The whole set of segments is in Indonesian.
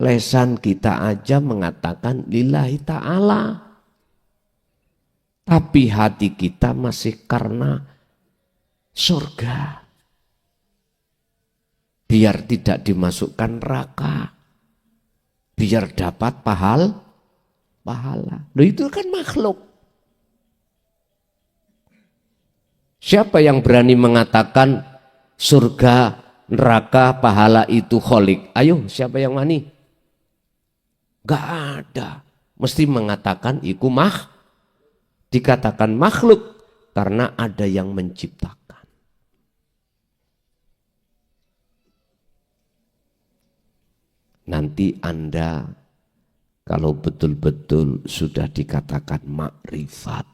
Lesan kita aja mengatakan lillahi ta'ala. Tapi hati kita masih karena surga. Biar tidak dimasukkan neraka. Biar dapat pahala. Loh itu kan makhluk. Siapa yang berani mengatakan surga, neraka, pahala itu kholik? Ayo, siapa yang wani? Gak ada. Mesti mengatakan iku dikatakan makhluk karena ada yang menciptakan. Nanti Anda kalau betul-betul sudah dikatakan makrifat,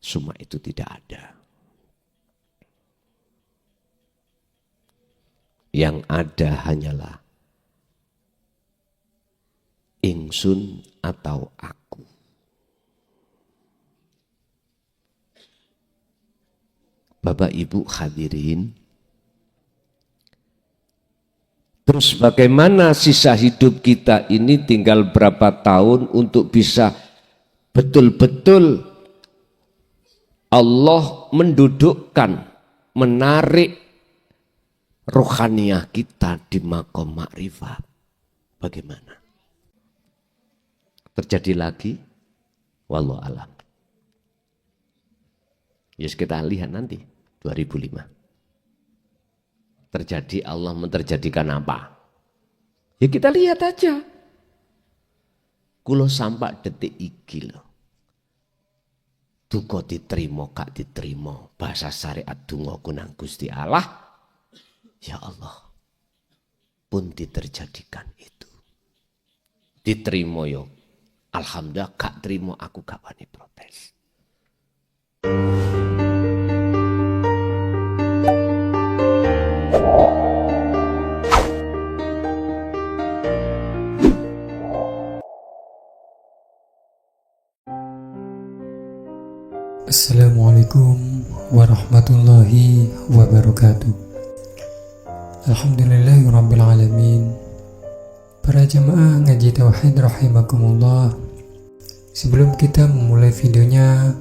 semua itu tidak ada. Yang ada hanyalah ingsun atau aku. Bapak Ibu hadirin, terus bagaimana sisa hidup kita ini tinggal berapa tahun untuk bisa betul-betul Allah mendudukkan, menarik rohaniah kita di maqam makrifat. Bagaimana? Terjadi lagi? Wallahu alam. Yes, kita lihat nanti 2005. Terjadi, Allah menterjadikan apa? Ya kita lihat aja. Kulo sampak detik iki loh. Duka diterima gak diterima, bahasa syariat donga kunang Gusti Allah. Ya Allah pun diterjadikan itu. Diterima yo. Alhamdulillah, gak terima aku gak wani protes. Assalamualaikum warahmatullahi wabarakatuh. Alhamdulillahirabbil alamin. Para jamaah ngaji tauhid rahimakumullah. Sebelum kita memulai videonya,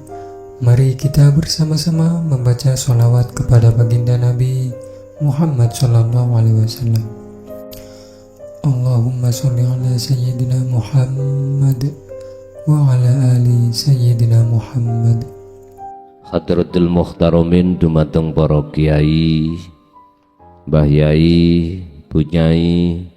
mari kita bersama-sama membaca sholawat kepada baginda Nabi Muhammad sallallahu alaihi wasallam. Allahumma sholli ala sayyidina Muhammad wa ala ali sayyidina Muhammad. Hadratul Muhtaramin dumateng para kiai, mbah yai, bu nyai,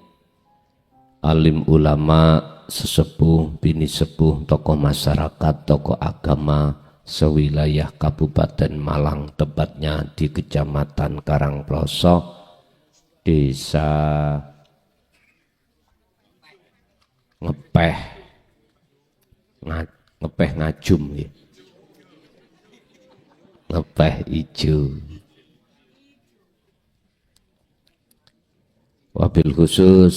alim ulama, sesepuh, bini sepuh, tokoh masyarakat, tokoh agama sewilayah Kabupaten Malang, tepatnya di Kecamatan Karangploso, Desa Ngepeh Ngajum ya. Ngepeh ijo. Wabil khusus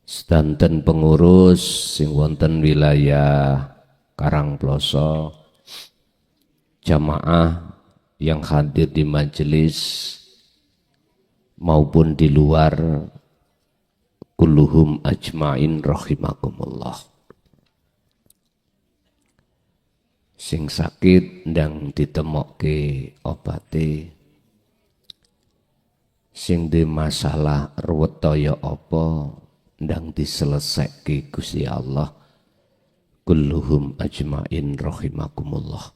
sedanten pengurus sing wonten wilayah Karangploso, jamaah yang hadir di majelis maupun di luar, kulluhum ajmain rahimakumullah. Sing sakit ndang ditemokke obate, sing di masalah ruwet toyo apa ndang diselesekke Gusti Allah. Kulluhum ajmain rahimakumullah.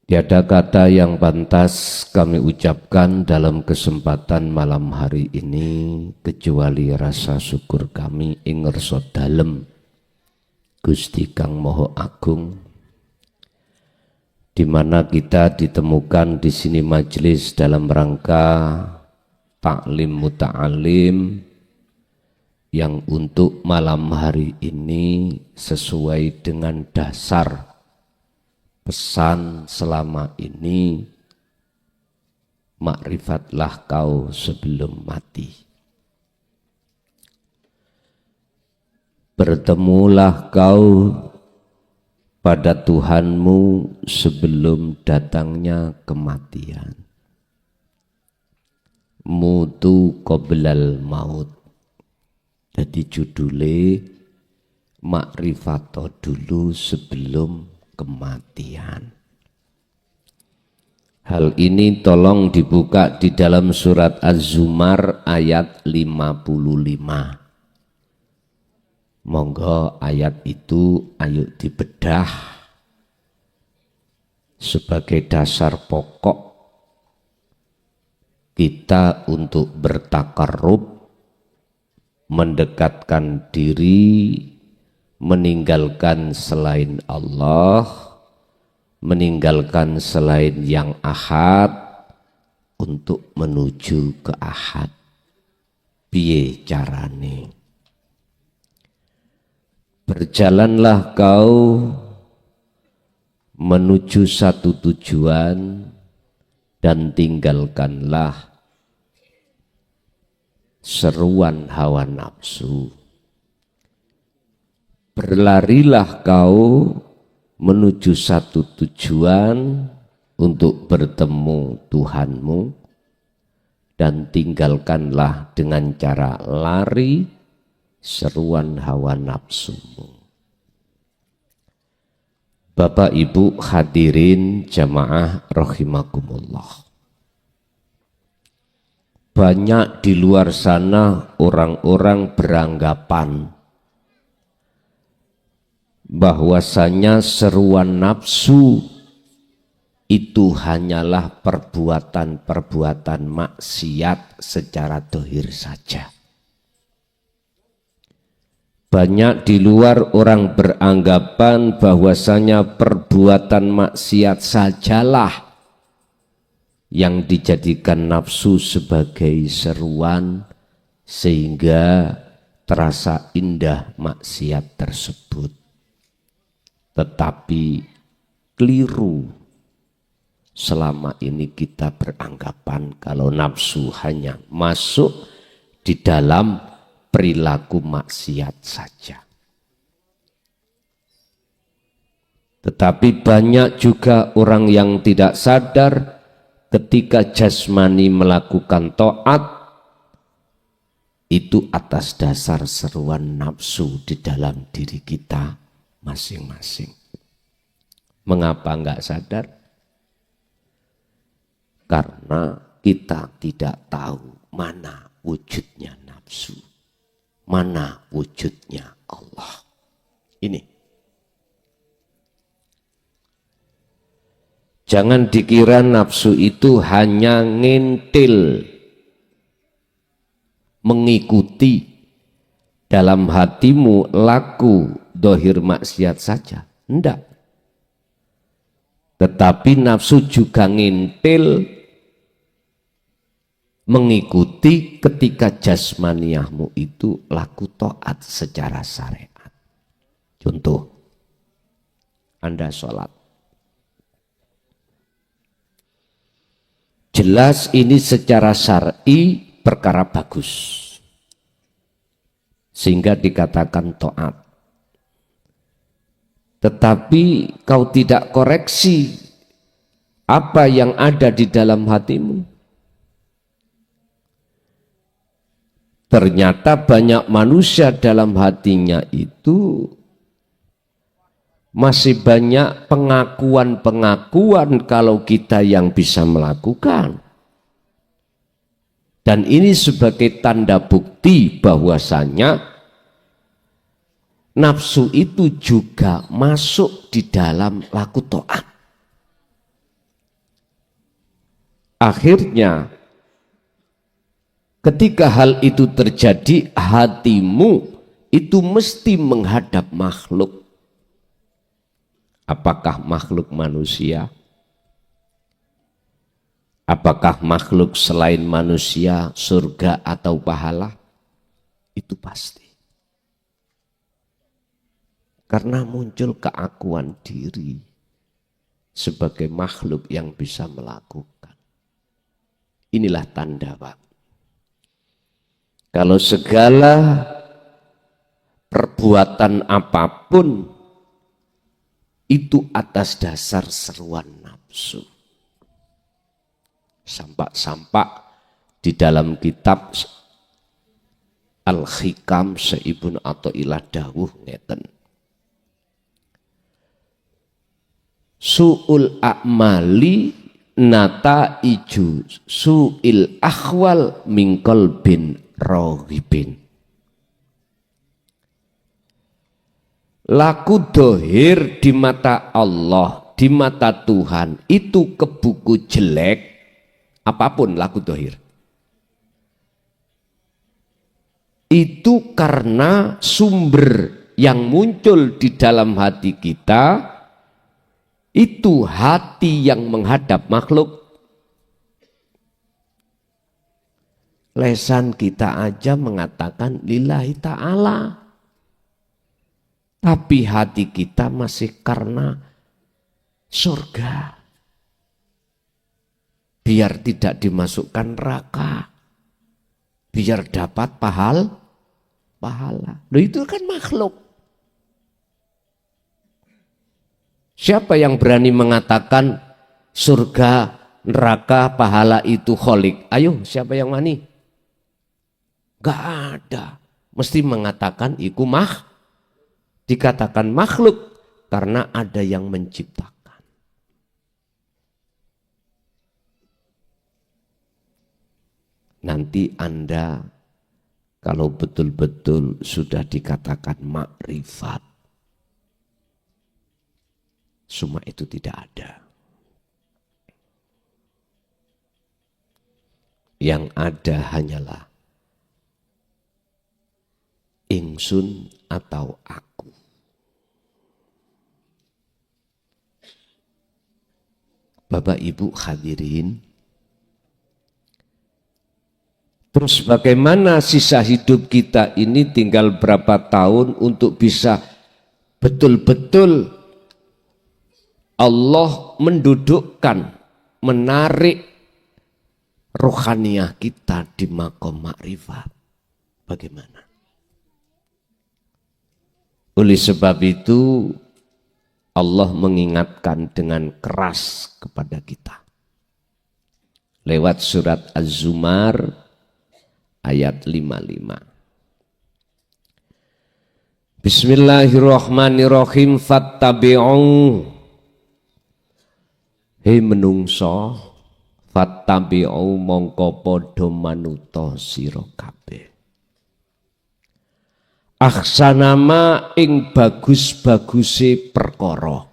Tiada kata yang pantas kami ucapkan dalam kesempatan malam hari ini kecuali rasa syukur kami ing ngersa dalem Gusti Kang Moho Agung, di mana kita ditemukan di sini majelis dalam rangka taklim muta'alim yang untuk malam hari ini sesuai dengan dasar pesan selama ini, makrifatlah kau sebelum mati. Bertemulah kau pada Tuhanmu sebelum datangnya kematian. mutu qoblal maut. Jadi judule makrifato dulu sebelum kematian. Hal ini tolong dibuka di dalam surat Az-Zumar ayat 55. Monggo ayat itu ayo dibedah sebagai dasar pokok kita untuk bertakarrub, mendekatkan diri, meninggalkan selain Allah, meninggalkan selain yang ahad untuk menuju ke ahad. Piye carane? Berjalanlah kau menuju satu tujuan dan tinggalkanlah seruan hawa nafsu. Berlarilah kau menuju satu tujuan untuk bertemu Tuhanmu dan tinggalkanlah dengan cara lari seruan hawa nafsumu. Bapak Ibu hadirin jamaah rahimakumullah. Banyak di luar sana orang-orang beranggapan bahwasanya seruan nafsu itu hanyalah perbuatan-perbuatan maksiat secara dohir saja. Banyak di luar orang beranggapan bahwasanya perbuatan maksiat sajalah yang dijadikan nafsu sebagai seruan sehingga terasa indah maksiat tersebut. Tetapi keliru. Selama ini kita beranggapan kalau nafsu hanya masuk di dalam perilaku maksiat saja. Tetapi banyak juga orang yang tidak sadar ketika jasmani melakukan taat itu atas dasar seruan nafsu di dalam diri kita masing-masing. Mengapa enggak sadar? Karena kita tidak tahu mana wujudnya nafsu, mana wujudnya Allah. Ini. Jangan dikira nafsu itu hanya ngintil, mengikuti dalam hatimu laku dohir maksiat saja. Enggak. Tetapi nafsu juga ngintil, mengikuti ketika jasmaniahmu itu laku taat secara syariat. Contoh, Anda sholat. Jelas ini secara syar'i perkara bagus. Sehingga dikatakan taat. Tetapi kau tidak koreksi apa yang ada di dalam hatimu. Ternyata banyak manusia dalam hatinya itu masih banyak pengakuan-pengakuan kalau kita yang bisa melakukan. Dan ini sebagai tanda bukti bahwasanya nafsu itu juga masuk di dalam laku taat. Akhirnya ketika hal itu terjadi, hatimu itu mesti menghadap makhluk. Apakah makhluk manusia? Apakah makhluk selain manusia, surga atau pahala? Itu pasti. Karena muncul keakuan diri sebagai makhluk yang bisa melakukan. Inilah tanda, Pak. Kalau segala perbuatan apapun itu atas dasar seruan nafsu. Sampak-sampak di dalam kitab Al-Hikam Ibnu Athaillah dawuh ngeten. Su'ul a'mali nata iju su'il akhwal min qalbin raghibin. Laku dohir di mata Allah, di mata Tuhan itu kebuku jelek, apapun laku dohir. Itu karena sumber yang muncul di dalam hati kita, itu hati yang menghadap makhluk. Lesan kita aja mengatakan lillahi ta'ala. Tapi hati kita masih karena surga. Biar tidak dimasukkan neraka. Biar dapat pahala. Loh itu kan makhluk. Siapa yang berani mengatakan surga, neraka, pahala itu kholik? Ayo, siapa yang wani? Gak ada. Mesti mengatakan iku dikatakan makhluk karena ada yang menciptakan. Nanti Anda kalau betul-betul sudah dikatakan makrifat, semua itu tidak ada. Yang ada hanyalah ingsun atau aku. Bapak Ibu hadirin, terus bagaimana sisa hidup kita ini tinggal berapa tahun untuk bisa betul-betul Allah mendudukkan, menarik rohaniah kita di maqam makrifat. Bagaimana? Oleh sebab itu Allah mengingatkan dengan keras kepada kita. Lewat surat Az-Zumar ayat 55. Bismillahirrahmanirrahim. Fattabi'u. Hei menungso, fattabi'u mongko padha manuta sira kabeh. Ahsanama ing bagus-baguse perkara.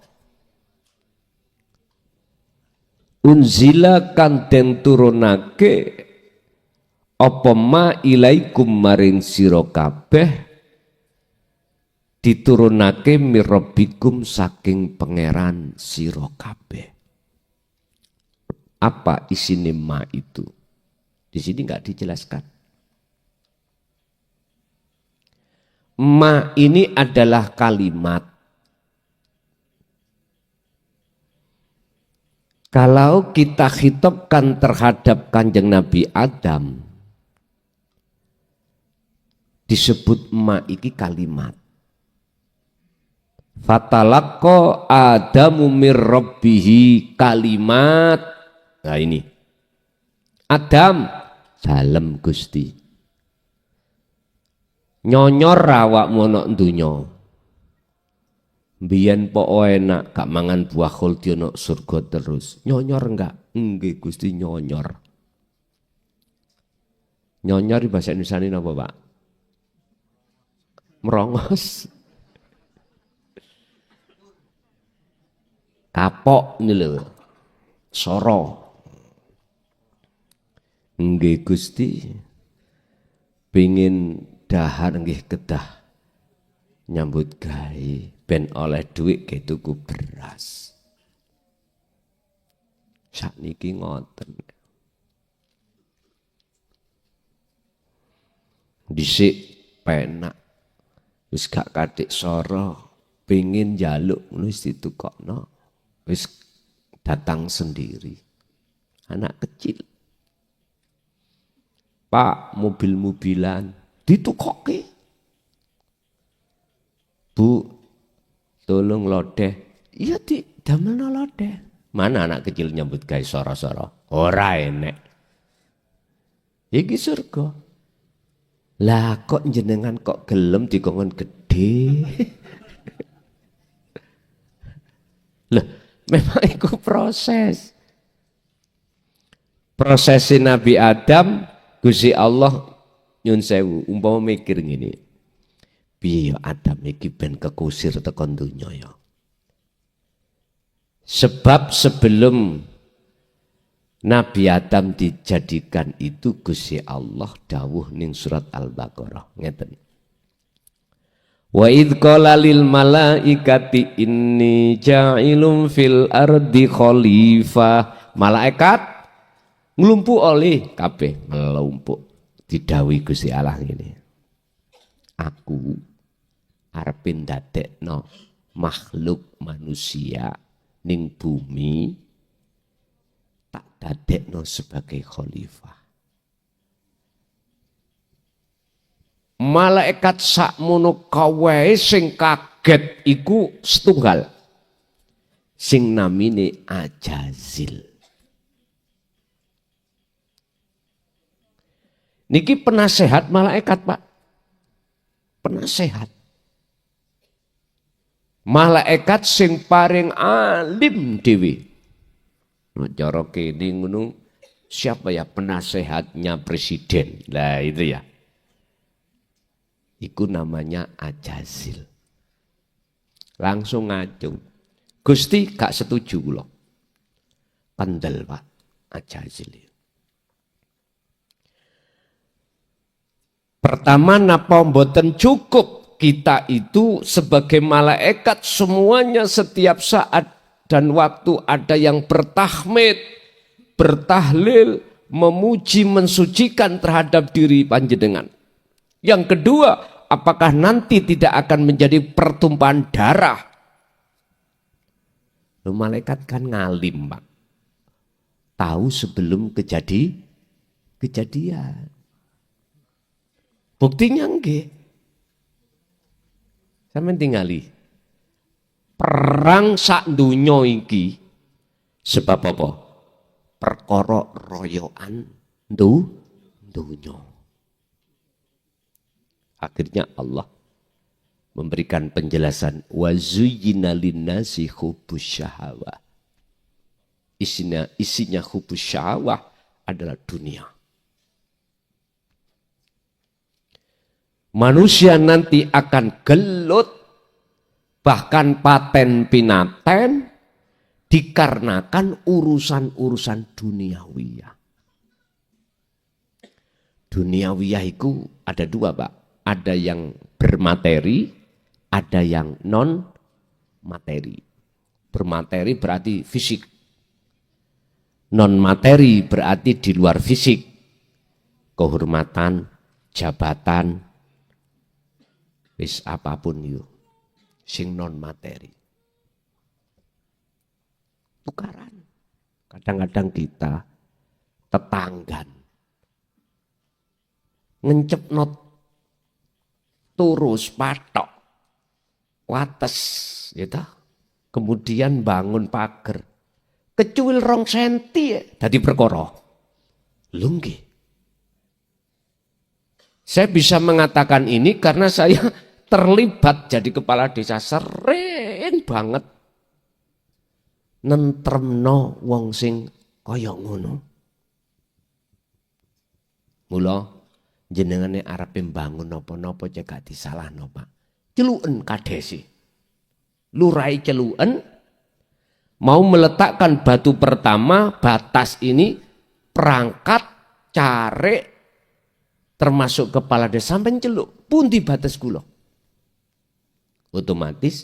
Unzila kan den turunake apa ma ilaikum maring sira kabeh, diturunake mirabbikum saking pangeran sira kabeh. Apa isine ma itu? Di sini enggak dijelaskan. Ma ini adalah kalimat. Kalau kita khitabkan terhadap Kanjeng Nabi Adam, disebut ma iki kalimat. Fatalaqqa Adamu mir rabbihi kalimat. Nah ini. Adam, salam Gusti. Nyonyor awakmu ana donya. Mbiyen po enak gak mangan buah khuldi ana surga terus. Nyonyor enggak? Nggih Gusti nyonyor. Nyonyor di bahasa Indonesia ini apa, Pak? Merongos. Kapok ini lho. Soro. Nggih Gusti. Pengin dahar nggih kedah nyambut gawe ben oleh duit ke tuku beras. Sakniki ngoten. Dhisik penak wis gak kathik sora, pengin njaluk wis ditukokno, wis datang sendiri. Anak kecil. Pak, mobil-mobilan ditukoke. Bu, tolong lodeh. Iya damelno lodeh. Mana anak kecil nyambut gawe soro-soro? Ora enek. Iki surga. Lah kok jenengan kok gelem dikongkon gede? Loh, memang itu proses. Prosesi Nabi Adam, Gusti Allah nyun sewu, umpama mikir ngene. Piye ya Adam iki ben kekusir tekan donya ya. Sebab sebelum Nabi Adam dijadikan itu Gusti Allah dawuh ning surat Al-Baqarah ngeten. Wa idz qala lil malaikati inni ja'ilun fil ardi khalifah. Malaikat nglumpuk oleh kabeh nglumpuk didhawuhi Gusti Allah ngene. Aku arep ndadekno makhluk manusia ning bumi tak dadekno sebagai khalifah. Malaikat sakmono kawae sing kaget iku setunggal. Sing namine Ajazil. Niki penasehat malaikat, Pak. Penasehat. Malaikat sing paring alim dhewe. Cara kene ngono siapa ya penasehatnya presiden? Lah itu ya. Iku namanya Ajazil. Langsung ngacung. Gusti gak setuju kula. Kendel Pak Ajazil. Pertama napa mboten cukup kita itu sebagai malaikat semuanya setiap saat dan waktu ada yang bertahmid, bertahlil, memuji, mensucikan terhadap diri panjenengan. Yang kedua, apakah nanti tidak akan menjadi pertumpahan darah? Loh, malaikat kan ngalim, Pak. Tahu sebelum kejadian. Buktinya nggih. Sampeyan tingali. Perang sak donya iki sebab apa? Perkara royokan donya. Akhirnya Allah memberikan penjelasan wa zuyyina linnasi hubbus syahawah. Isinya hubbus syahawah adalah dunia. Manusia nanti akan gelut, bahkan paten pinaten, dikarenakan urusan-urusan duniawiyah. Duniawiyah itu ada dua, Pak. Ada yang bermateri, ada yang non materi. Bermateri berarti fisik. Non materi berarti di luar fisik. Kehormatan, jabatan, wis apapun yuk, sing non materi. Tukaran. Kadang-kadang kita tetanggan ngencepno turus patok wates gitu. Kemudian bangun pagar. Kecuil 2 senti dadi perkara. Lho nggih. Saya bisa mengatakan ini karena saya terlibat jadi kepala desa sering banget nentremno wong sing kaya ngono. Mula jenengane arepe mbangun napa-napa cek gak disalahno, Pak. Celuken kadesi. Lurai celuken mau meletakkan batu pertama, batas ini perangkat care termasuk kepala desa sampai celuk pun di batas kula. Otomatis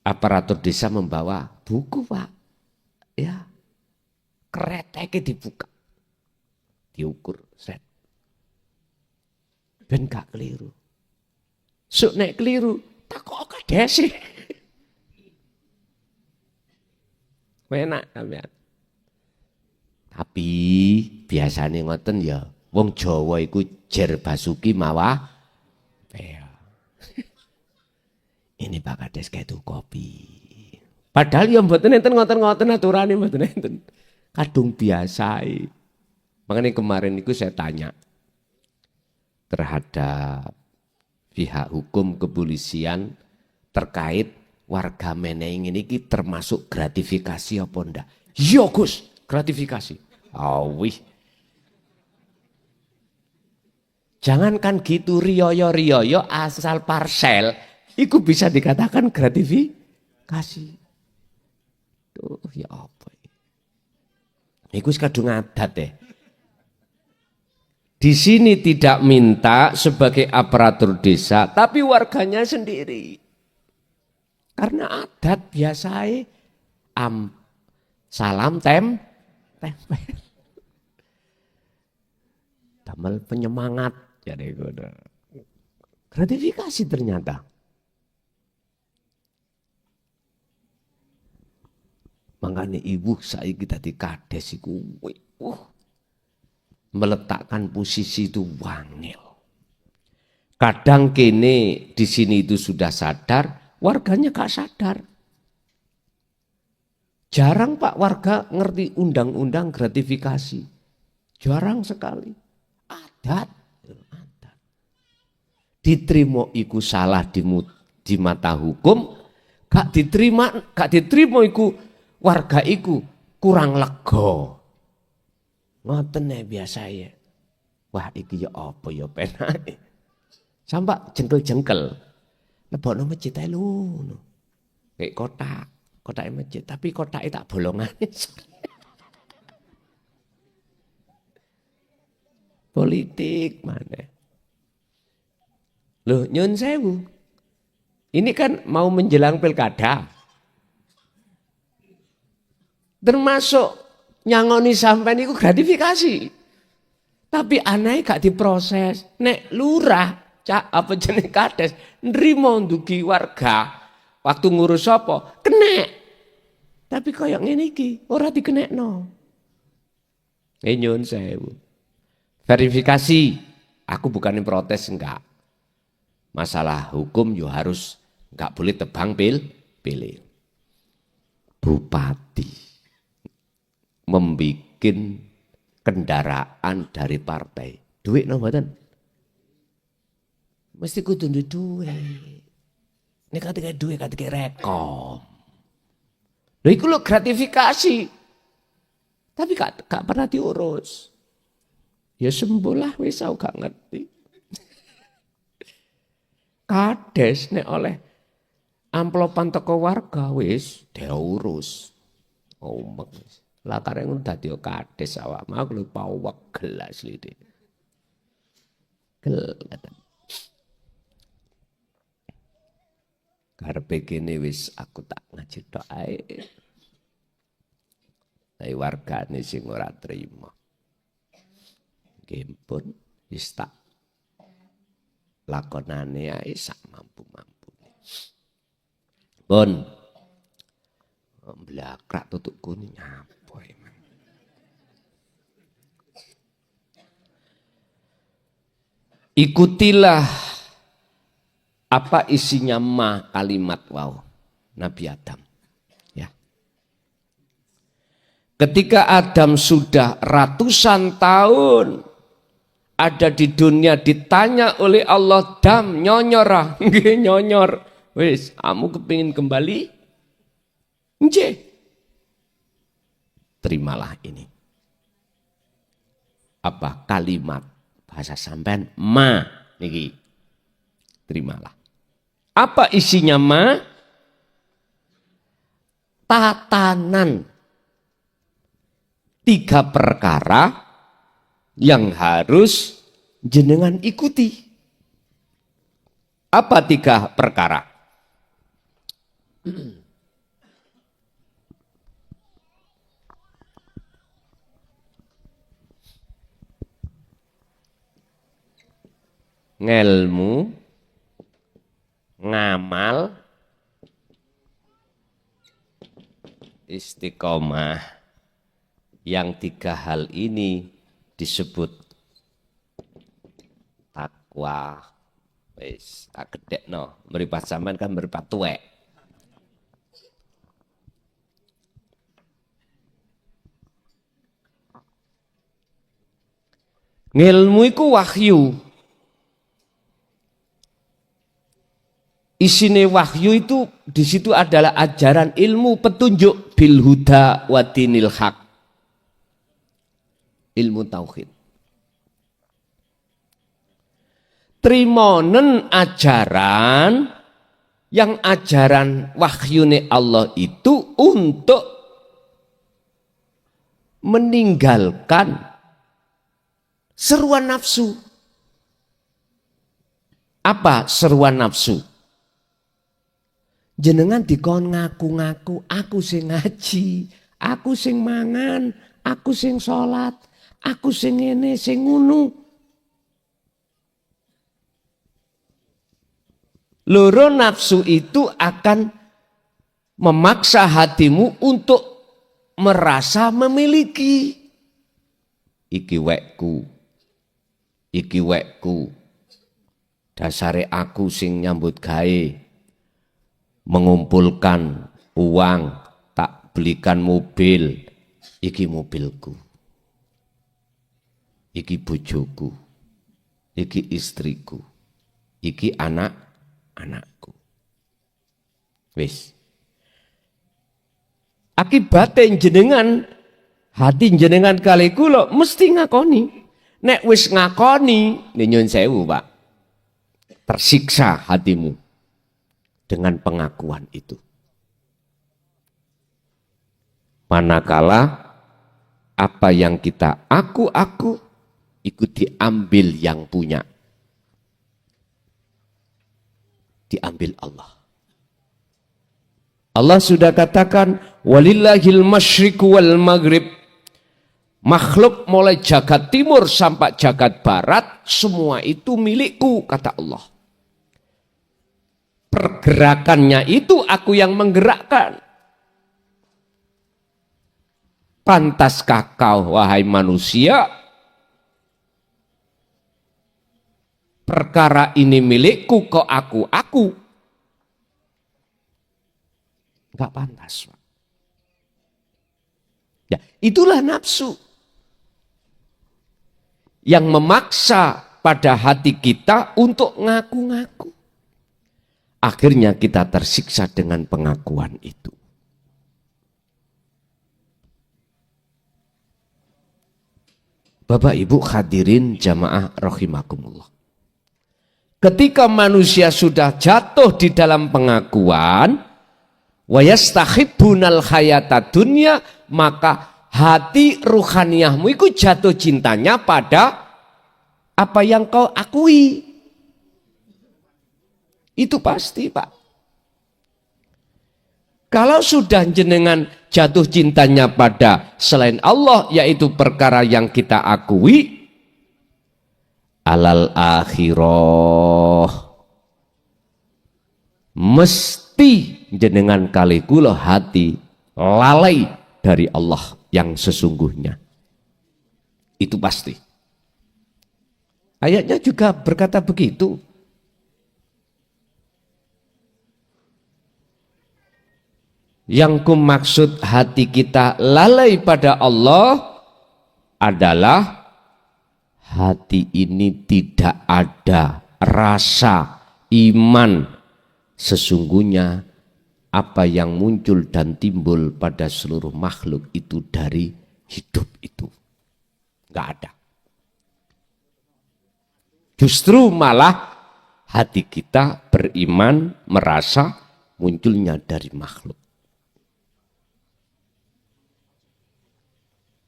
aparatur desa membawa buku, Pak. Ya. Kreteknya dibuka. Diukur set. Ben gak keliru. Sok nek keliru, takok kadesi. Enak sampean. Tapi biasanya ngoten ya, wong Jawa iku jer basuki mawa ya. Ini Pak Kades kayak kopi. Padahal ya mboten enten ngoten-ngoten aturane mboten enten. Kadung biasa. Makanya kemarin itu saya tanya terhadap pihak hukum kepolisian terkait warga Meneng ini termasuk gratifikasi apa ndak? Iya Gus, gratifikasi. Awih. Jangankan gitu riyoyo asal parsel, itu bisa dikatakan gratifikasi. Tuh ya apa ini? Iku kadung adat deh. Di sini tidak minta sebagai aparatur desa, tapi warganya sendiri. Karena adat biasanya salam tempel. Damel penyemangat jadi gratifikasi ternyata. Makanya ibu saya kita di kades iku meletakkan posisi itu wangil. Kadang kene di sini itu sudah sadar, warganya gak sadar. Jarang Pak warga ngerti undang-undang gratifikasi. Jarang sekali. Adat. Diterima iku salah di mata hukum, gak diterima iku warga iku kurang lega. Ngoten biasa ya. Wah iki ya apa ya penake. Sampai jengkel-jengkel. Lebokno masjid ae lho. Kayak kotak masjid, tapi kotaknya tak bolongane. Politik mana? Loh nyun sewu. Ini kan mau menjelang pilkada. Termasuk nyangoni sampai niku gratifikasi. Tapi aneh gak diproses. Nek lurah, apa jenis kades, nrimo ndugi warga. Waktu ngurus apa? Kenek. Tapi koyok ngene iki ora dikenekno. Nyun sewu. Verifikasi. Aku bukan protes enggak. Masalah hukum yo harus enggak boleh tebang pilih. Bupati membikin kendaraan dari partai. Duit no mboten? Mesti kudu duit. Ini ketika duit ketika rekom. Lho iku lho gratifikasi. Tapi gak pernah diurus. Ya sembuhlah wis aku gak ngerti. Kades nek oleh amplopan teko warga wis diurus. Omek. Lah kareng dadi kades awakmu aku lupa wegel asline. Gel kata. Karepe kene wis aku tak ngaji tok ae. Tapi wargane sing ora trima. Nggih pun wis tak lakonane ae sak mampu-mampune. Pun blakrak tutuk kuning apa emang. Ikutilah apa isinya kalimat wow Nabi Adam. Ya. Ketika Adam sudah ratusan tahun ada di dunia ditanya oleh Allah, Dam nyonyor nggih nyonyor. Wis, kamu kepingin kembali? Nggih. Terimalah ini. Apa kalimat bahasa sampean niki. Terimalah. Apa isinya tatanan 3 perkara yang harus jenengan ikuti. Apa 3 perkara? Ngelmu, ngamal, istiqomah. Yang 3 hal ini disebut takwa. Wis tak gedekno, mripat sampean kan mripat tuwek. Ngilmu iku wahyu. Isine wahyu itu di situ adalah ajaran ilmu petunjuk bil huda wa dinil haq. Ilmu tauhid. Trimonen ajaran yang ajaran wahyune Allah itu untuk meninggalkan seruan nafsu. Apa seruan nafsu? Jenengan dikon ngaku-ngaku, aku sing ngaji, aku sing mangan, aku sing sholat, aku sing ngene, sing ngunu. Loro nafsu itu akan memaksa hatimu untuk merasa memiliki. Iki wekku, iki wekku. Dasare aku sing nyambut gawe. Mengumpulkan uang, tak belikan mobil, iki mobilku, iki bojoku, iki istriku, iki anak-anakku. Wis. Akibatnya jenengan, hati jenengan kali kula mesti ngakoni. Nek wis ngakoni, nyun sewu Pak, tersiksa hatimu dengan pengakuan itu. Manakala apa yang kita aku itu diambil yang punya. Diambil Allah. Allah sudah katakan walillahil masyriqu wal maghrib. Makhluk mulai jagat timur sampai jagat barat semua itu milikku kata Allah. Pergerakannya itu aku yang menggerakkan. Pantaskah kau wahai manusia? Perkara ini milikku kok aku. Enggak pantas. Ya, itulah nafsu. Yang memaksa pada hati kita untuk ngaku-ngaku. Akhirnya kita tersiksa dengan pengakuan itu. Bapak Ibu hadirin jamaah rahimakumullah. Ketika manusia sudah jatuh di dalam pengakuan, wa yastahibbunal hayata dunya, maka hati ruhaniyahmu itu jatuh cintanya pada apa yang kau akui. Itu pasti Pak. Kalau sudah jenengan jatuh cintanya pada selain Allah, yaitu perkara yang kita akui, alal akhirah, mesti jenengan kali kula hati lalai dari Allah yang sesungguhnya. Itu pasti. Ayatnya juga berkata begitu. Yang kumaksud hati kita lalai pada Allah adalah hati ini tidak ada rasa iman. Sesungguhnya apa yang muncul dan timbul pada seluruh makhluk itu dari hidup itu. Enggak ada. Justru malah hati kita beriman merasa munculnya dari makhluk.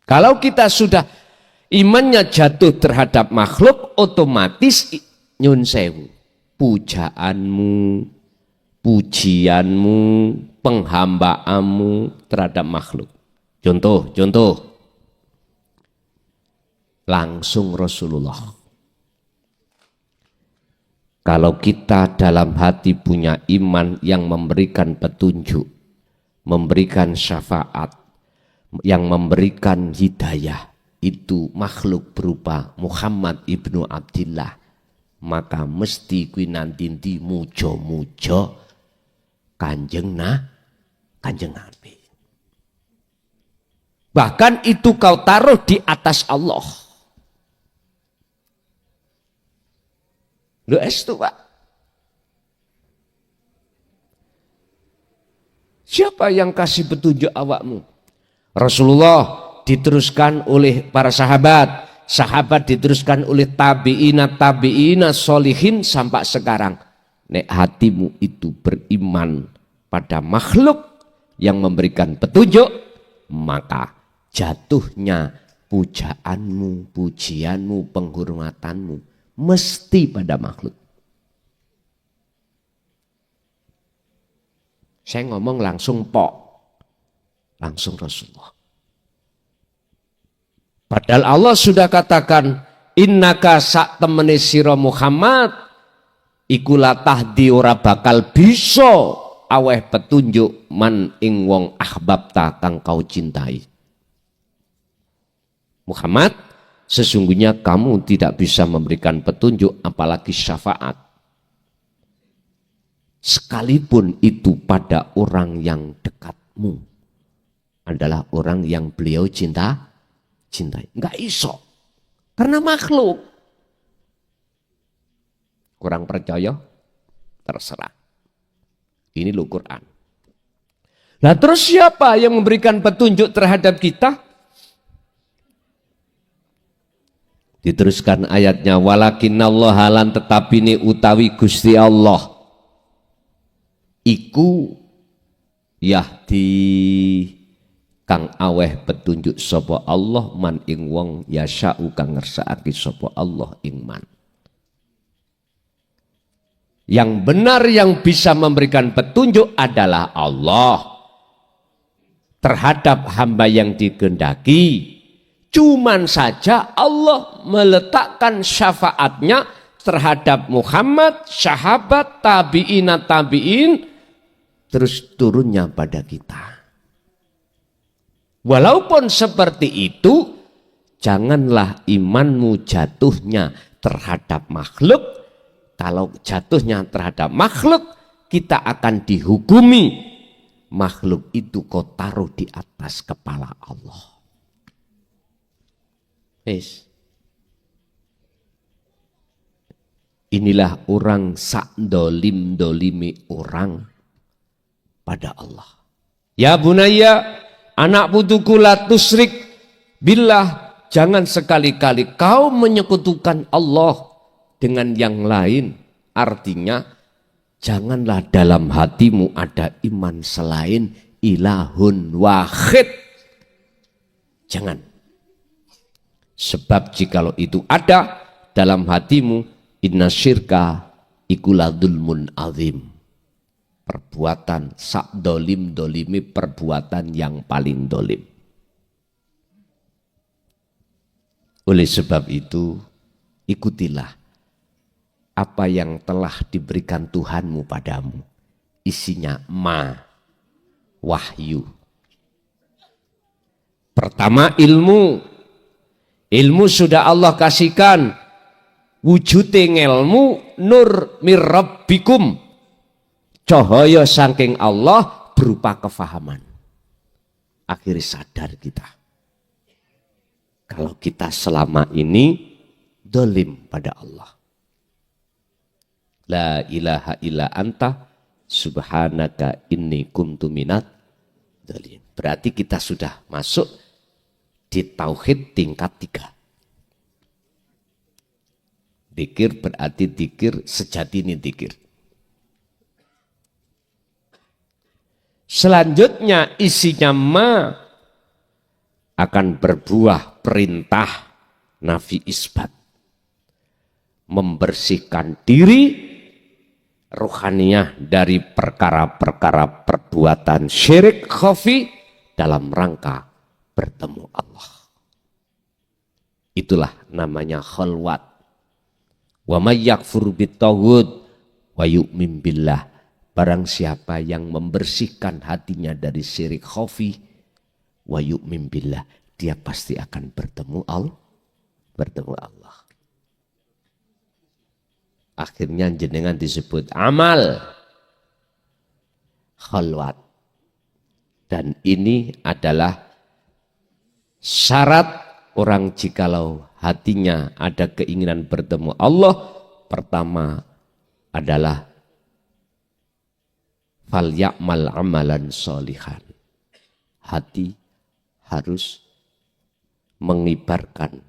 Kalau kita sudah imannya jatuh terhadap makhluk, otomatis nyun sewu, pujaanmu, pujianmu, penghambaanmu terhadap makhluk. Contoh. Langsung Rasulullah. Kalau kita dalam hati punya iman yang memberikan petunjuk, memberikan syafaat, yang memberikan hidayah, itu makhluk berupa Muhammad ibnu Abdillah, maka mesti kui nanti mujo-mujo kanjeng Nabi. Bahkan itu kau taruh di atas Allah. Lho estu Pak. Siapa yang kasih petunjuk awakmu? Rasulullah diteruskan oleh para sahabat. Sahabat diteruskan oleh tabi'ina solihin sampai sekarang. Nek hatimu itu beriman pada makhluk yang memberikan petunjuk, maka jatuhnya pujaanmu, pujianmu, penghormatanmu mesti pada makhluk. Saya ngomong langsung langsung Rasulullah. Padahal Allah sudah katakan, innaka sak temene sira Muhammad iku la tahdi ora bakal bisa aweh petunjuk man ing wong ahbabta kang kau cintai. Muhammad, sesungguhnya kamu tidak bisa memberikan petunjuk apalagi syafaat. Sekalipun itu pada orang yang dekatmu adalah orang yang beliau cintai. Enggak iso. Karena makhluk. Kurang percaya? Terserah. Ini loh Quran. Nah terus siapa yang memberikan petunjuk terhadap kita? Diteruskan ayatnya, walakinnallaha lan tetapi ini utawi Gusti Allah iku yahdi kang aweh petunjuk sapa Allah man ing wong yasya'u kang ngersakake sapa Allah ing man. Yang benar yang bisa memberikan petunjuk adalah Allah terhadap hamba yang dikehendaki. Cuman saja Allah meletakkan syafaatnya terhadap Muhammad, sahabat, tabi'in, terus turunnya pada kita. Walaupun seperti itu, janganlah imanmu jatuhnya terhadap makhluk. Kalau jatuhnya terhadap makhluk, kita akan dihukumi. Makhluk itu kau taruh di atas kepala Allah. Yes. Inilah orang sak dolimi orang pada Allah. Ya bunaya, anak putuku la tusrik billah, jangan sekali-kali kau menyekutukan Allah dengan yang lain. Artinya, janganlah dalam hatimu ada iman selain ilahun wahid. Jangan. Sebab jikalau itu ada dalam hatimu, inna syirka ikulah dzulmun azim. Perbuatan sak dolimi perbuatan yang paling dolim. Oleh sebab itu, ikutilah apa yang telah diberikan Tuhanmu padamu. Isinya wahyu. Pertama ilmu. Ilmu sudah Allah kasihkan. Wujudnya ngelmu nur mirrabbikum. Cahaya saking Allah berupa kefahaman. Akhirnya sadar kita. Kalau kita selama ini dolim pada Allah. La ilaha illa anta subhanaka inni kuntu minat dolim. Berarti kita sudah masuk di tauhid tingkat 3. Dzikir berarti dzikir sejati ini dzikir. Selanjutnya isinya akan berbuah perintah nafi isbat. Membersihkan diri ruhaniyah dari perkara-perkara perbuatan syirik khafi dalam rangka bertemu Allah. Itulah namanya khalwat. Wa may yakfur bitaghut wa yu'min billah. Barang siapa yang membersihkan hatinya dari syirik khafi wa yu'min billah, dia pasti akan bertemu Allah. Akhirnya jenengan disebut amal khalwat. Dan ini adalah syarat orang jikalau hatinya ada keinginan bertemu Allah, pertama adalah fal ya'mal amalan sholihan. Hati harus mengibarkan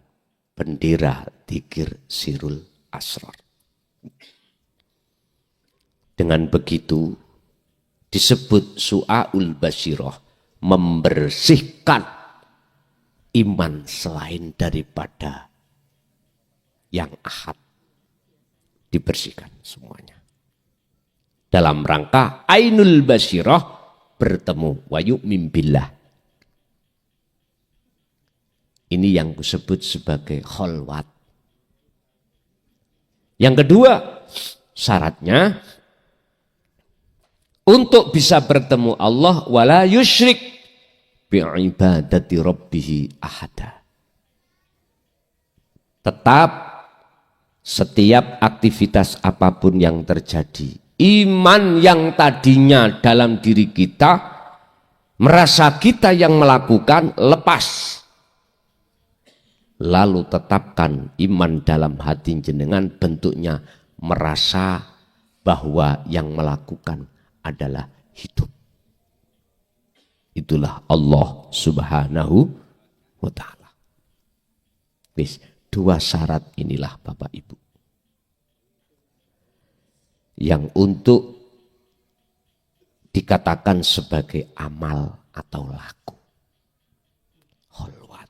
bendera dzikir sirul asrar. Dengan begitu disebut su'aul basyirah, membersihkan iman selain daripada yang ahad, dibersihkan semuanya. Dalam rangka ainul basyirah, bertemu wa yu'min billah. Ini yang disebut sebagai kholwat. Yang kedua, syaratnya untuk bisa bertemu Allah wala yusyrik bi'ibadati rabbih ahada. Tetap setiap aktivitas apapun yang terjadi, iman yang tadinya dalam diri kita, merasa kita yang melakukan, lepas. Lalu tetapkan iman dalam hati jenengan, bentuknya merasa bahwa yang melakukan adalah hidup. Itulah Allah Subhanahu wa ta'ala. Dua syarat inilah Bapak Ibu yang untuk dikatakan sebagai amal atau laku. Kholwat.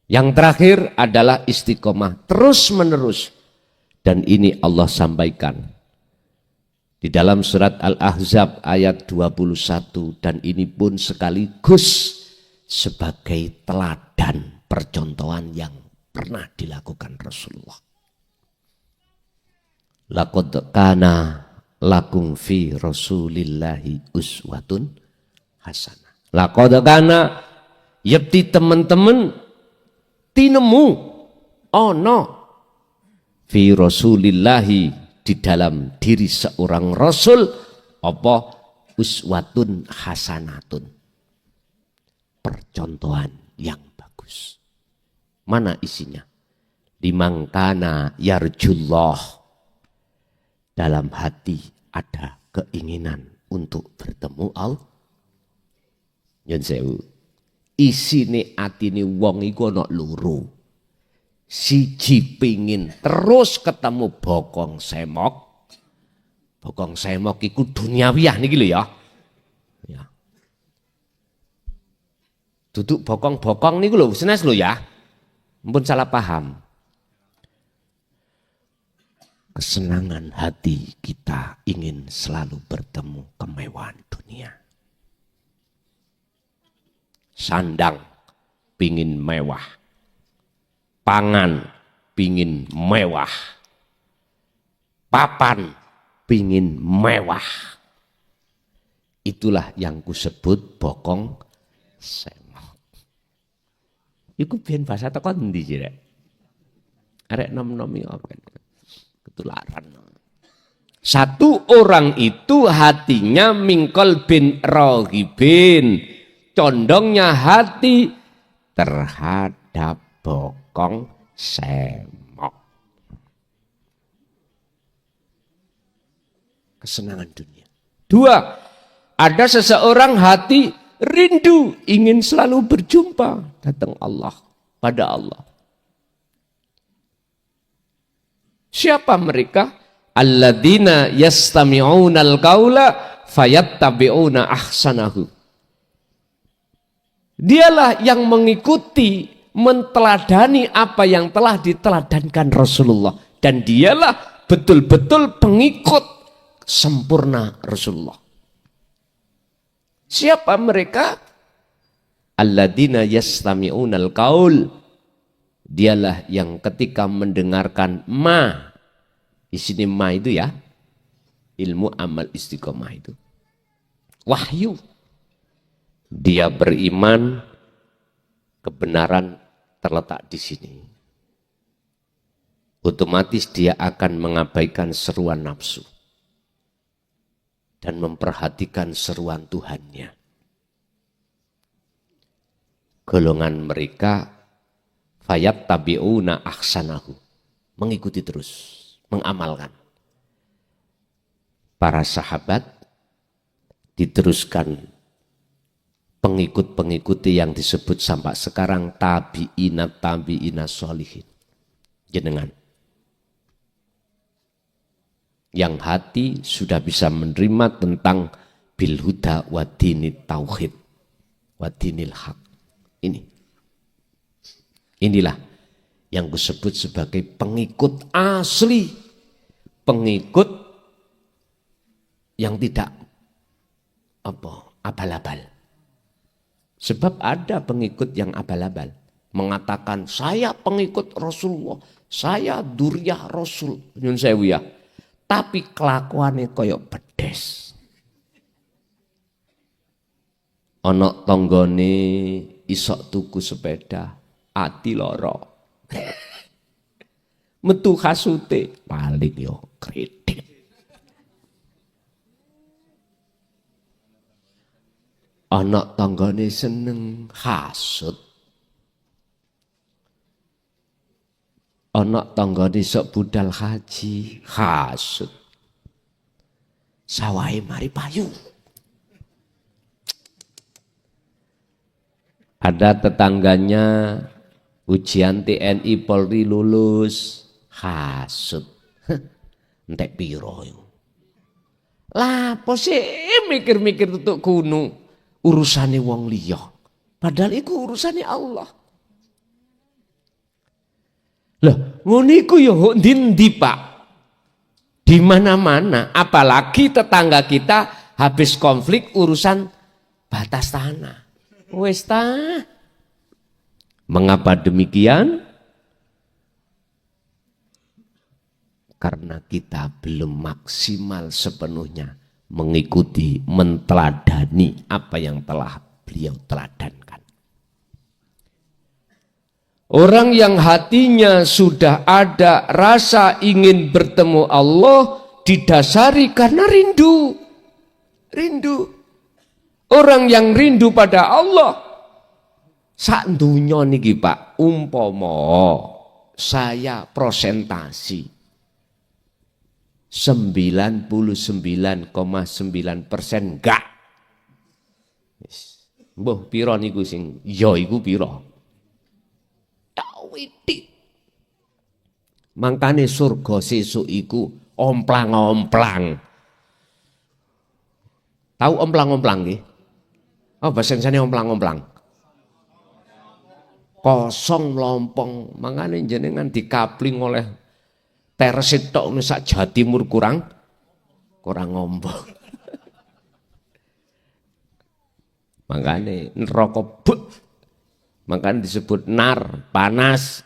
Yang terakhir adalah istiqomah terus menerus. Dan ini Allah sampaikan di dalam surat Al-Ahzab ayat 21, dan ini pun sekaligus sebagai teladan percontohan yang pernah dilakukan Rasulullah. Laqad kana lakum fi Rasulillahi uswatun hasanah. Laqad kana yakti teman-teman tinemu ono fi Rasulillahi, di dalam diri seorang Rasul apa uswatun hasanatun, percontohan yang bagus. Mana isinya? Liman kana yarjullah, dalam hati ada keinginan untuk bertemu Allah. Yen sewu, isine atine wong iku ana loro. Siji pingin terus ketemu bokong semok. Bokong semok iku duniawiyah niki lho ya. Ya. Duduk bokong-bokong niku lho, senes lho ya. Ampun salah paham. Kesenangan hati kita ingin selalu bertemu kemewahan dunia. Sandang pingin mewah. Pangan pingin mewah, papan pingin mewah. Itulah yang kusebut bokong semok. Iku biyen bahasa teko endi sih rek? Arek nom-nomi apa? Ketularan. Satu orang itu hatinya mingkol bin rohibin, condongnya hati terhadap bokong semok. Kesenangan dunia. Dua, ada seseorang hati rindu ingin selalu berjumpa datang Allah, pada Allah. Siapa mereka? Alladzina yastami'una al-qaula fayattabi'una ahsanahu. Dialah yang mengikuti, menteladani apa yang telah diteladankan Rasulullah, dan dialah betul-betul pengikut sempurna Rasulullah. Siapa mereka? Alladzina yastami'unal qaul. Dialah yang ketika mendengarkan isinya ma itu ya, ilmu amal istiqomah itu, wahyu, dia beriman kebenaran terletak di sini. Otomatis dia akan mengabaikan seruan nafsu dan memperhatikan seruan Tuhannya. Golongan mereka fayattabi'una ahsanahu. mengikuti terus, mengamalkan. Para sahabat diteruskan pengikut-pengikuti yang disebut sampai sekarang tabi'ina sholihin. Jenengan. Yang hati sudah bisa menerima tentang bilhuda wa dinit tauhid wa dinil haq. Inilah yang disebut sebagai pengikut asli, pengikut yang tidak abal-abal. Sebab ada pengikut yang abal-abal, mengatakan saya pengikut Rasulullah, saya duriyah Rasul, nyun sewu ya. Tapi kelakuannya koyok pedes. Ono tonggone isok tuku sepeda, ati loro. Metu kasute paling yo kredit. Ono tonggone seneng hasut. Ono tonggone sok budal haji hasut. Sawai mari payu. Ada tetangganya ujian TNI Polri lulus hasut. Entek piro yo. Lah apa sih mikir-mikir tutuk kuno urusane wong liya. Padahal iku urusane Allah. Lah ngono iku ya ndi Pak? Di mana-mana, apalagi tetangga kita habis konflik urusan batas tanah. Wes ta. Mengapa demikian? Karena kita belum maksimal sepenuhnya mengikuti, menteladani apa yang telah beliau teladankan. Orang yang hatinya sudah ada rasa ingin bertemu Allah didasari karena rindu. Rindu. Orang yang rindu pada Allah, sak dunya niki Pak, umpama saya prosentasi 99,9% enggak. Mbah pira niku sing ya iku pira? Witik. Mangkane surga sesuk iku omplang-omplang. Tahu omplang-omplang nggih? Oh bahasa Indonesia omplang-omplang. Kosong melompong. Mangkane jenengan dikapling oleh teresit tok sak Jawa Timur kurang ngombong. Mangkane neraka bek. Makanya disebut nar, panas.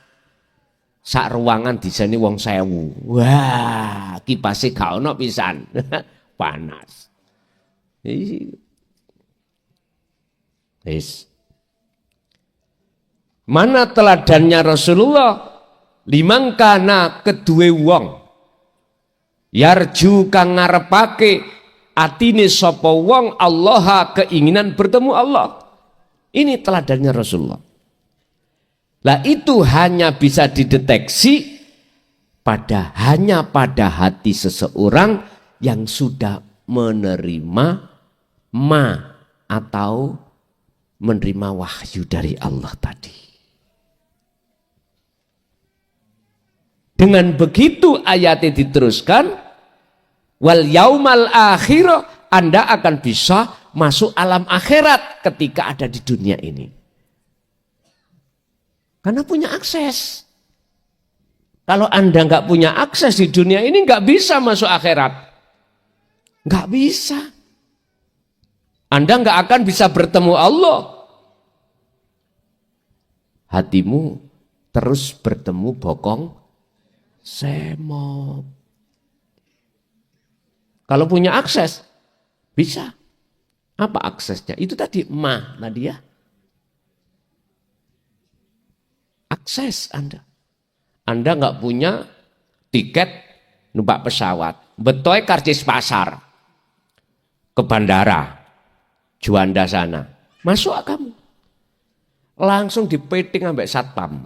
Sak ruangan disini wong 1000. Wah, kipase gak ono pisan. Panas. Wis. Mana teladannya Rasulullah? Limangkana kedue wong. Yarju kang ngarepake atine sapa wong Allah keinginan bertemu Allah. Ini teladannya Rasulullah. Lah itu hanya bisa dideteksi hanya pada hati seseorang yang sudah menerima atau menerima wahyu dari Allah tadi. Dengan begitu ayatnya diteruskan, wal yaumal akhir, Anda akan bisa masuk alam akhirat ketika ada di dunia ini. Karena punya akses. Kalau Anda nggak punya akses di dunia ini, nggak bisa masuk akhirat. Nggak bisa. Anda nggak akan bisa bertemu Allah. Hatimu terus bertemu bokong semok. Kalau punya akses, bisa. Apa aksesnya? Itu tadi tadi ya. Akses Anda. Anda nggak punya tiket numpak pesawat. Betoy karcis pasar. Ke bandara. Juanda sana. Masuk kamu. Langsung dipeting ambek satpam.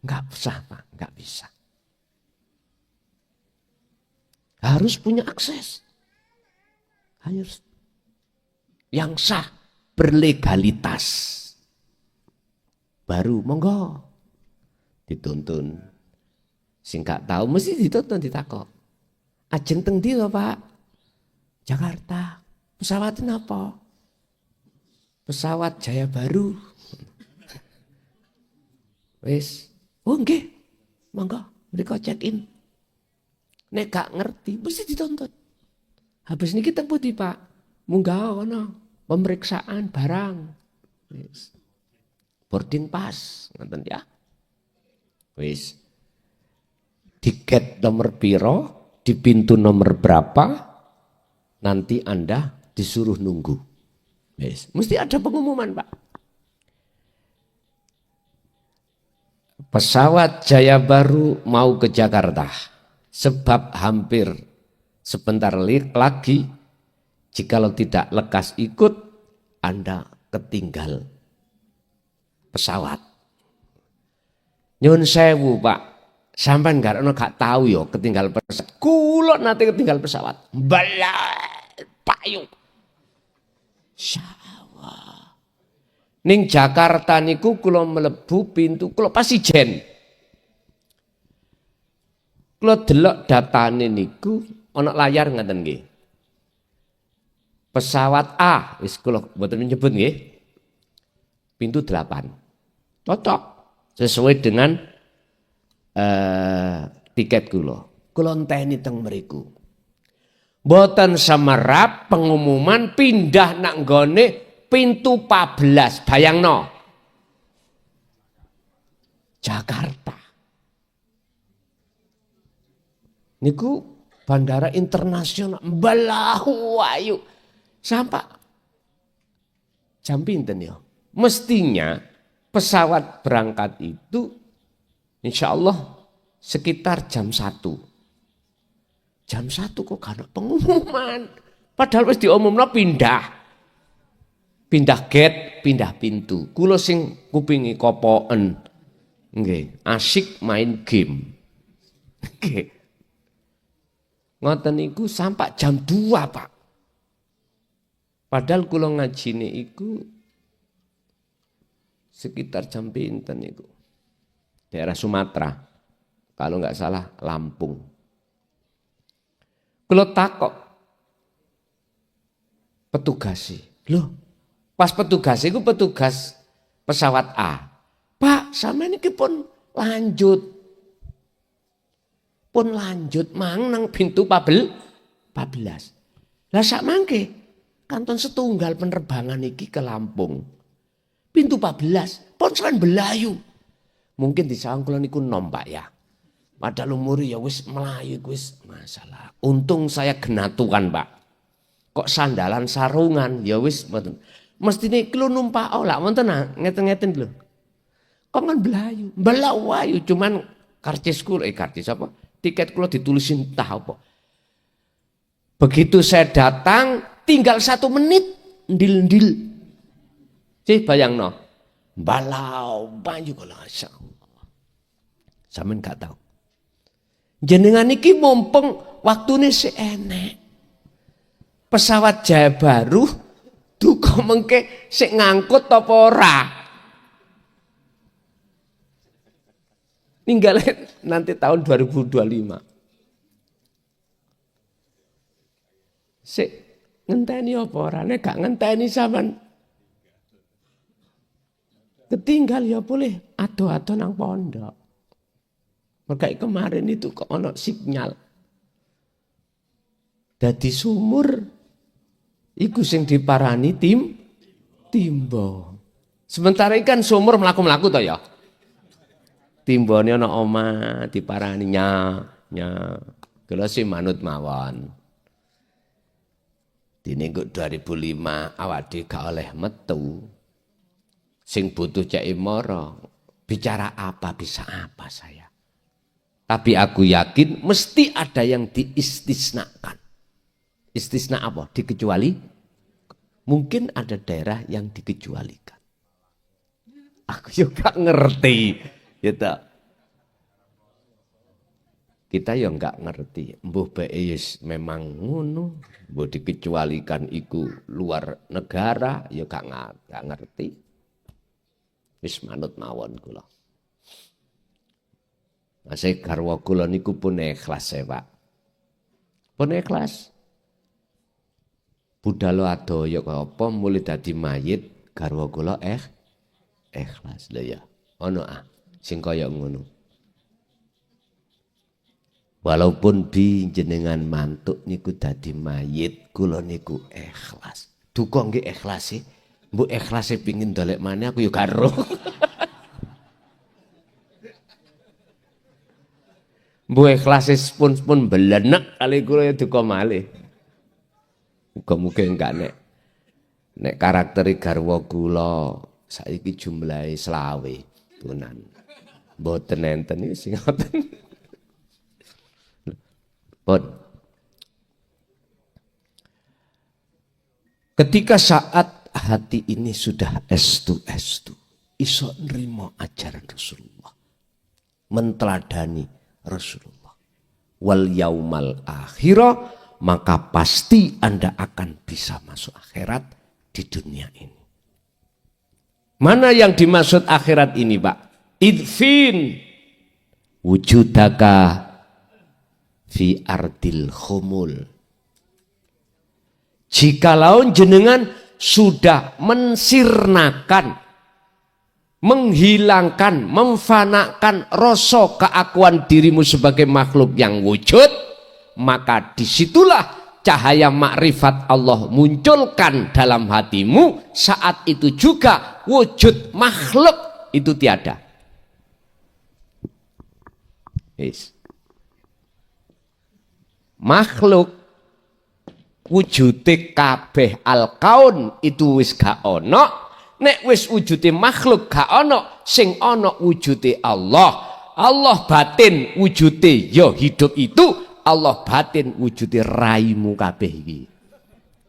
Enggak sah Pak, enggak bisa. Harus punya akses. Harus yang sah, berlegalitas. Baru monggo dituntun. Sing gak tahu mesti dituntun ditakok. Ajeng teng ndi to, Pak? Jakarta. Pesawatnya apa? Pesawat Jaya Baru. Wis, oh nggih. Monggo mriko check in. Nek gak ngerti mesti dituntut. Habis niki teng pundi, Pak? Munggah kono pemeriksaan barang. Wis. Boarding pass, ngoten ya. Wis. Tiket nomor piro, di pintu nomor berapa, nanti Anda disuruh nunggu. Wis. Mesti ada pengumuman, Pak. Pesawat Jaya Baru mau ke Jakarta. Sebab hampir sebentar lagi, jikalau tidak lekas ikut, Anda ketinggal pesawat. Nyun sewu Pak, sampean gak tahu yo ketinggal pesawat. Kulo nanti ketinggal pesawat. Balai payung. Sawah. Ning Jakarta niku kulo mlebu pintu, kulo pasti jen. Kulo delok datane niku ana layar ngaten nggih. Pesawat A, wis kulo mboten nyebut nggih. Pintu 8. Cocok sesuai dengan tiket kulo. Kulo enteni teng mriku. Mboten semerap pengumuman pindah nak nggone pintu 14. Bayangno. Jakarta. Niku bandara internasional Balahu ayu. Sampai jam pinten ya? Mestinya pesawat berangkat itu insya Allah sekitar jam 1. Jam 1 kok gak ada pengumuman. Padahal wis diumumno pindah. Pindah gate, pindah pintu. Kula sing kupingi kopoken. Nggih, asik main game. Nggih. Ngoten niku sampai jam 2, Pak. Padahal kula ngajine iku sekitar jam pinten niku. Daerah Sumatera. Kalau nggak salah Lampung. Kula takok petugas. Loh, pas petugas iku petugas pesawat A. Pak, sampeyan niki pun lanjut. Pun lanjut mang nang pintu 14. Lah sak mangke kanton setunggal penerbangan iki ke Lampung. Pintu 14, pun kan belayu. Mungkin di sawang kula niku nom Pak ya. Padahal umur ya wis melayu wis masalah. Untung saya genatukan Pak. Kok sandalan sarungan ya wis mboten. Mestine kula numpak lah wonten ngeten-ngeten lho. Kok kan belayu. Belayu cuman karcis kula karcis apa? Tiket kula ditulisin entah apa. Begitu saya datang tinggal 1 menit ndil-ndil. Cih bayangno. Balau banyu kula masyaallah. Sampeyan gak tahu. Jenengan iki mumpung waktune sik enek. Pesawat Jaya Baru duka mengke sik ngangkut apa ora. Ninggalin nanti tahun 2025. Sik ngenteni apa ora? Nek gak ngenteni sampean ketinggal ya boleh ado-ado nang pondok. Mereka kemarin itu kok ono sinyal. Dadi sumur iku sing diparani timbo. Sementara ikan sumur mlaku-mlaku to ya. Timbone ana omah diparani nya. Kula sih manut mawon. Dene kok 2005 awake gak oleh metu. Sing butuh cek moro. Bicara apa bisa apa saya. Tapi aku yakin mesti ada yang diistisnakan. Istisna apa? Dikecuali. Mungkin ada daerah yang dikecualikan. Aku juga ngerti. Gitu. Kita ya enggak ngerti. Mbuh bae memang ngono. Mbuh dikecualikan iku luar negara ya gak ngerti. Wis manut mawon kula. Masih garwa kula niku pun ikhlas ya Pak. Pun ikhlas. Budhalo adoyo kaya apa mulai dadi mayit garwa kula ikhlas lho ya. Ono sing kaya ngono. Walaupun jenengan mantuk niku dadi mayit, kula niku ikhlas. Duka nggih ikhlas sih. Mbok ikhlase pengin dolek maneh aku ya karo. Mbok ikhlase pun belenek kali kula ya duka malih. Muga-muga enggak nek karakteri garwa kula saiki jumlahe 20 tunan. Mboten enten iki sing ngoten. Pun. Ketika saat hati ini sudah estu, iso nrimo ajaran Rasulullah, menteladani Rasulullah, wal yaumal akhirah, maka pasti Anda akan bisa masuk akhirat di dunia ini. Mana yang dimaksud akhirat ini Pak? Idfin wujudaka fi ardil khumul. Jikalau jenengan sudah mensirnakan, menghilangkan, memfanakan rasa keakuan dirimu sebagai makhluk yang wujud, maka disitulah cahaya makrifat Allah munculkan dalam hatimu. Saat itu juga wujud makhluk itu tiada. Yes. Makhluk wujude kabeh al-kaun itu wis gak ono. Nek wis wujude makhluk gak ono, sing ono wujude Allah. Allah batin wujude ya hidup itu, Allah batin wujude raimu kabeh iki.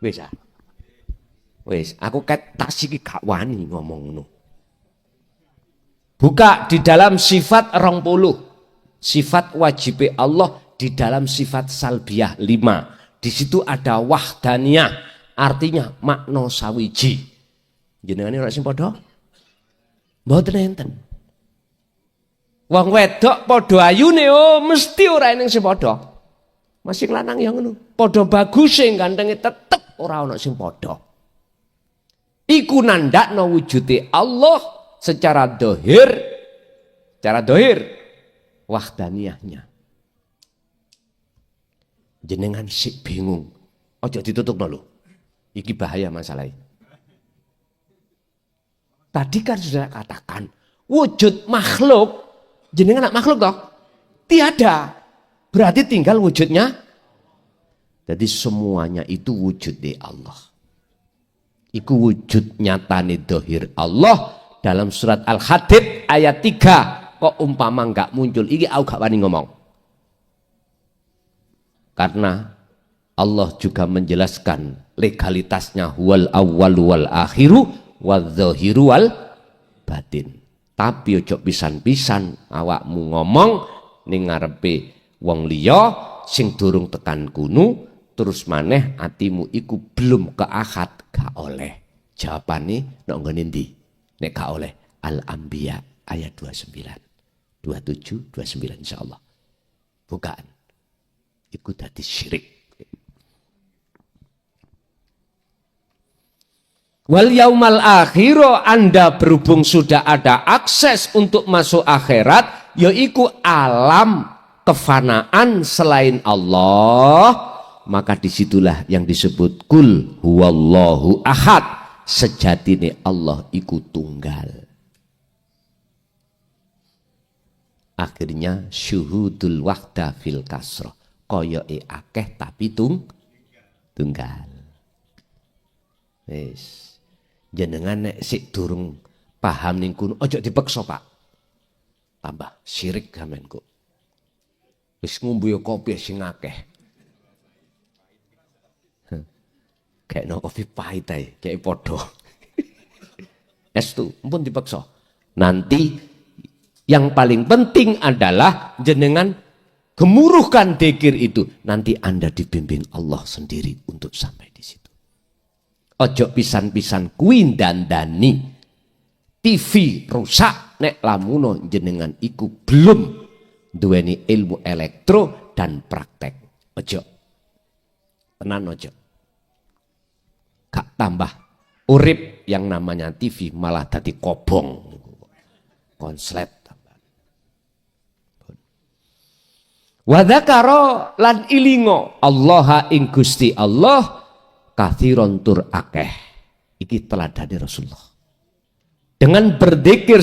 Wis wis aku ket tak siki gak wani ngomong ngono. Buka di dalam sifat 20. Sifat wajib Allah di dalam sifat salbiyah 5. Di situ ada wahdaniyah, artinya makna sawiji. Jenengane ora sing padha? Mboten enten. Wong wedok padha ayune mesti ora ening sing padha. Masing lanang yang ngono. Padha baguse gantenge tetep ora ana sing padha. Iku nandakno wujude Allah secara dohir. Secara dohir wahdaniyahnya. Jenengan sik bingung. Ojo ditutupno lho. Iki bahaya masalahnya. Tadi kan sudah katakan wujud makhluk. Jenengan makhluk toh? Tiada. Berarti tinggal wujudnya. Jadi semuanya itu wujud di Allah. Iku wujud nyatane dohir Allah dalam surat Al-Hadid ayat 3. Kok umpama enggak muncul, iki aku gak wani ngomong. Karena Allah juga menjelaskan legalitasnya wal awwalu wal akhiru wadzahiru wal batin. Tapi ojo pisan-pisan awakmu ngomong ning ngarepe wong liya sing durung tekan kunu terus maneh atimu iku belum keakad gak oleh. Jawabane nek nggone ndi? Nek gak oleh Al-Anbiya ayat 29. 27, 29 insyaallah. Bukan. Iku dadi syirik. Wal yaumal akhiro, Anda berhubung sudah ada akses untuk masuk akhirat, yaitu alam kefanaan selain Allah, maka disitulah yang disebut kul huwallahu ahad. Sejatine Allah iku tunggal. Akhirnya syuhudul wahda fil kasroh. Koyoke akeh tapi tunggal. Wis. Jenengan nek sik durung paham ning kono aja dipeksa, Pak. Tambah syirik sampean kok. Wis ngombe kopi sing akeh. Kayak no kopi pahit ae, kayak padha. Estu, ampun dipeksa. Nanti yang paling penting adalah jenengan gemuruhkan dzikir itu, nanti Anda dibimbing Allah sendiri untuk sampai di situ. Ojo pisan-pisan kuwi dandani TV rusak nek lamuno jenengan iku belum duweni ilmu elektro dan praktek. Ojo. Tenan ojo. Gak tambah urip yang namanya TV malah dadi kobong. Konslet. Wa dzakara lan ilingo Allaha ing Gusti Allah kathiron tur akeh. Iki teladane Rasulullah. Dengan berzikir